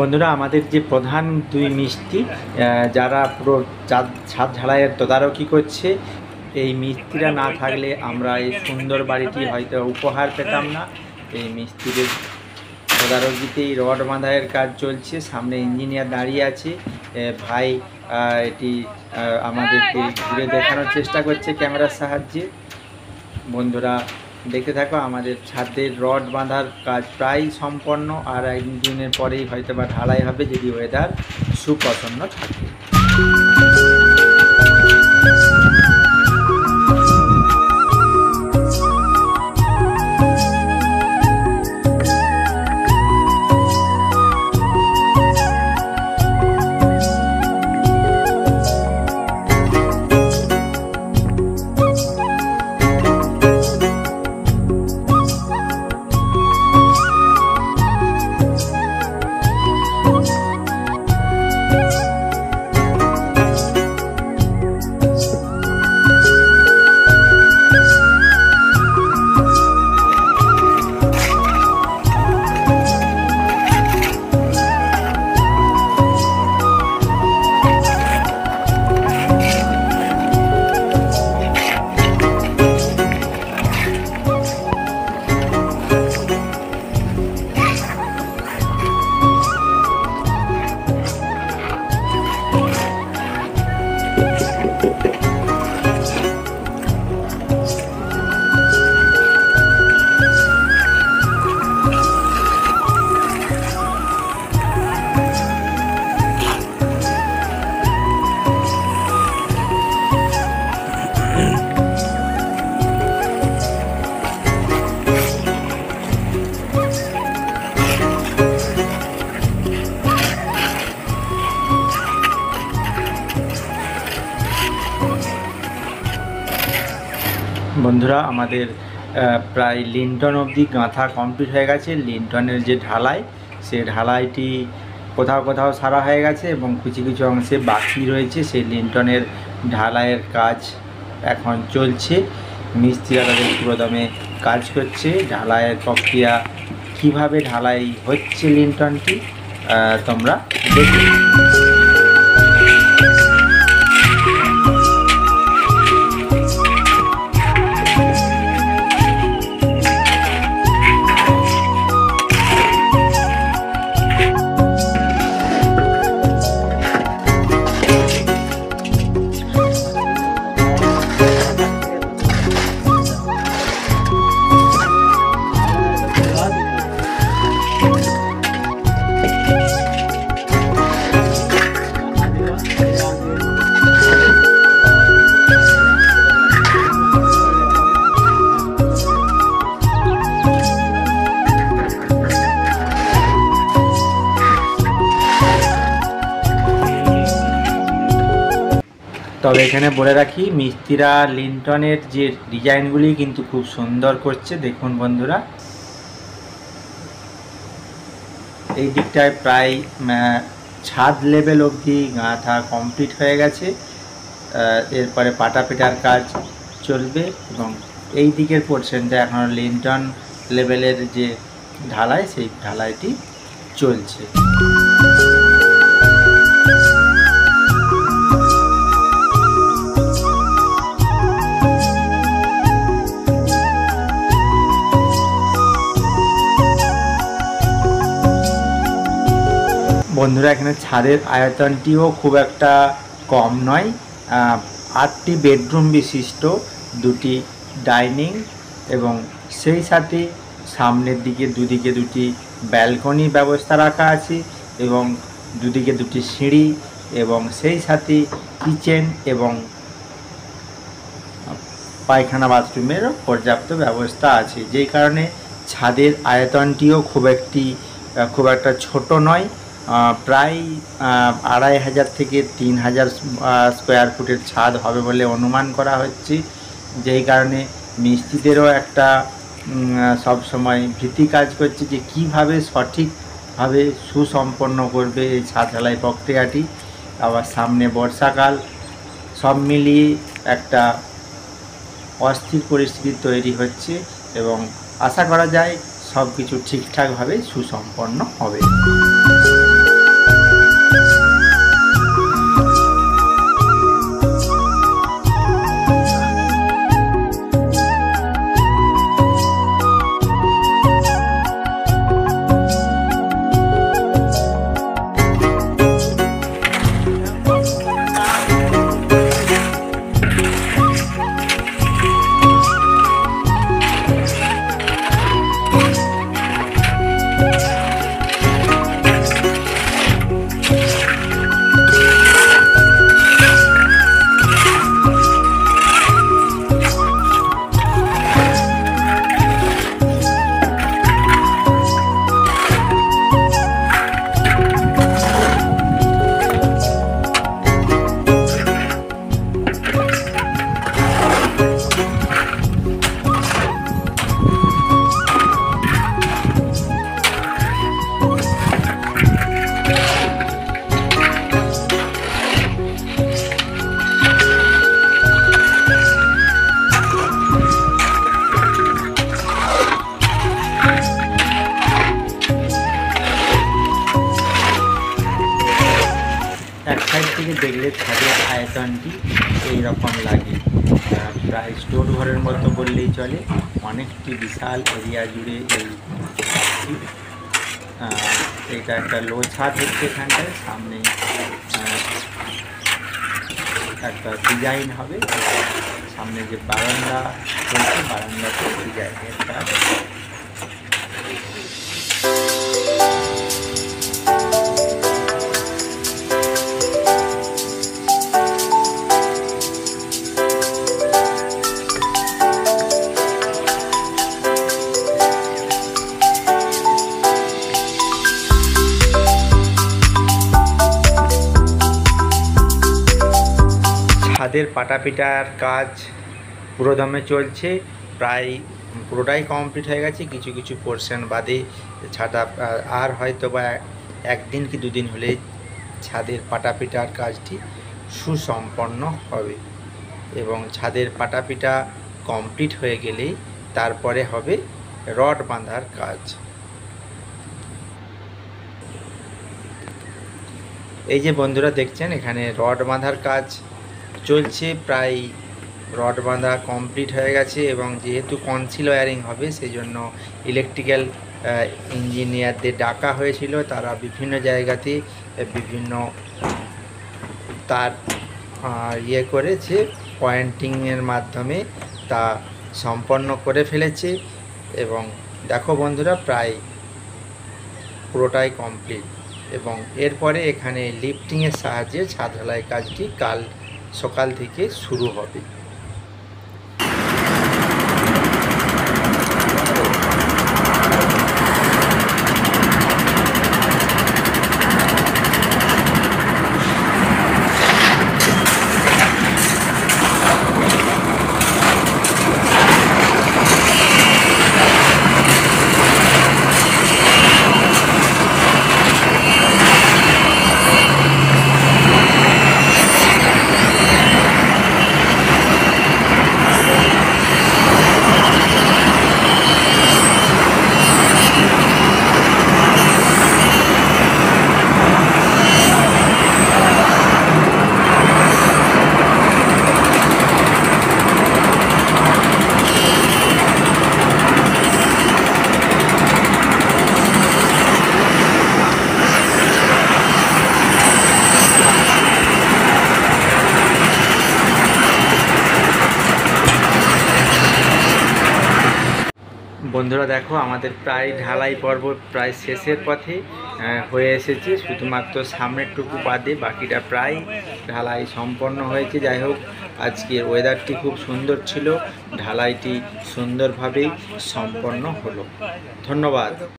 বন্ধুরা, আমাদের যে প্রধান দুই মিস্ত্রি যারা পুরো ছাদ ঢালাইয়ের তদারকি করছে, এই মিস্ত্রিরা না থাকলে আমরা এই সুন্দর বাড়িটি হয়তো উপহার পেতাম না। এই মিস্ত্রিদের তদারকিতেই রড বাঁধাইয়ের কাজ চলছে। সামনে ইঞ্জিনিয়ার দাঁড়িয়ে আছে। ভাই এটি আমাদেরকে ঘুরে দেখানোর চেষ্টা করছে ক্যামেরার সাহায্যে। বন্ধুরা, দেখতে থাকো। আমাদের ছাদের রড বাঁধার কাজ প্রায় সম্পন্ন, আর একদিনের পরেই হয়তো বা ঢালাই হবে যদি ওয়েদার সুপ্রসন্ন থাকে। বন্ধুরা, আমাদের প্রায় লিন্টন অবধি গাঁথা কমপ্লিট হয়ে গেছে। লিন্টনের যে ঢালাই, সে ঢালাইটি কোথাও কোথাও সারা হয়ে গেছে এবং কিছু কিছু অংশে বাকি রয়েছে। সেই লিন্টনের ঢালাইয়ের কাজ এখন চলছে। মিস্ত্রিরা তাদের পুরোদমে কাজ করছে। ঢালাইয়ের প্রক্রিয়া কিভাবে ঢালাই হচ্ছে লিন্টনটি তোমরা দেখো। তবে এখানে বলে রাখি, মিস্ত্রিরা লিন্টনের যে ডিজাইনগুলি কিন্তু খুব সুন্দর করছে। দেখুন বন্ধুরা, এই দিকটায় প্রায় ছাদ লেভেল অবধি গাঁথা কমপ্লিট হয়ে গেছে। এরপরে পাটা পেটার কাজ চলবে এবং এই দিকের পোর্শনটা এখনও লিন্টন লেভেলের যে ঢালাই, সেই ঢালাইটি চলছে। বন্ধুরা, এখানে ছাদের আয়তনটিও খুব একটা কম নয়। 8টি বেডরুম বিশিষ্ট, 2টি ডাইনিং এবং সেই সাথে সামনের দিকে দুদিকে 2টি ব্যালকনি ব্যবস্থা রাখা আছে এবং দুদিকে 2টি সিঁড়ি এবং সেই সাথে কিচেন এবং পায়খানা বাথরুমেরও পর্যাপ্ত ব্যবস্থা আছে। যেই কারণে ছাদের আয়তনটিও খুব একটা ছোট নয়। প্রায় 2500 থেকে 3000 স্কোয়ার ফুটের ছাদ হবে বলে অনুমান করা হচ্ছে। যেই কারণে মিস্ত্রিদেরও একটা সব সময় ভীতি কাজ করছে যে কিভাবে সঠিকভাবে সুসম্পন্ন করবে এই ছাদ ঢালাই প্রক্রিয়াটি। আবার সামনে বর্ষাকাল, সব মিলিয়ে একটা অস্থির পরিস্থিতি তৈরি হচ্ছে এবং আশা করা যায় সব কিছু ঠিকঠাকভাবে সুসম্পন্ন হবে। থেকে দেখলে ছাদের আয়তনটি এই রকম লাগে, প্রায় স্টোর ঘরের মতো বললেই চলে। অনেকটি বিশাল এরিয়া জুড়ে এই ছাদটি। এটা একটা লো ছাদ হচ্ছে এখানটায়, সামনে একটা ডিজাইন হবে, সামনে যে বারান্দা রয়েছে বারান্দাতে ডিজাইনের কাজ। ছাদের পাটাপিটার কাজ পুরোদমে চলছে, প্রায় পুরোটাই কমপ্লিট হয়ে গেছে। কিছু কিছু পোর্শন বাদে ছাদা আর হয়তো বা একদিন কি দুদিন হলে ছাদের পাটাপিটার কাজটি সুসম্পন্ন হবে এবং ছাদের পাটাপিটা কমপ্লিট হয়ে গেলেই তারপরে হবে রড বাঁধার কাজ। এই যে বন্ধুরা দেখছেন, এখানে রড বাঁধার কাজ চলছে, প্রায় রড বাঁধা কমপ্লিট হয়ে গেছে এবং যেহেতু কনসিল ওয়্যারিং হবে সেই জন্য ইলেকট্রিক্যাল ইঞ্জিনিয়ারদের ডাকা হয়েছিল। তারা বিভিন্ন জায়গাতে বিভিন্ন তার করেছে, পয়েন্টিংয়ের মাধ্যমে তা সম্পন্ন করে ফেলেছে এবং দেখো বন্ধুরা প্রায় পুরোটাই কমপ্লিট এবং এরপরে এখানে লিফটিংয়ের সাহায্যে ছাদ ঢালাই কাজটি কাল সকাল থেকে শুরু হবে। বন্ধুরা দেখো, আমাদের প্রায় ঢালাই পর্ব প্রায় শেষের পথে হয়ে এসেছে, শুধুমাত্র সামনেরটুকু বাদে বাকিটা প্রায় ঢালাই সম্পন্ন হয়েছে। যাই হোক, আজকের ওয়েদারটি খুব সুন্দর ছিল, ঢালাইটি সুন্দরভাবেই সম্পন্ন হলো। ধন্যবাদ।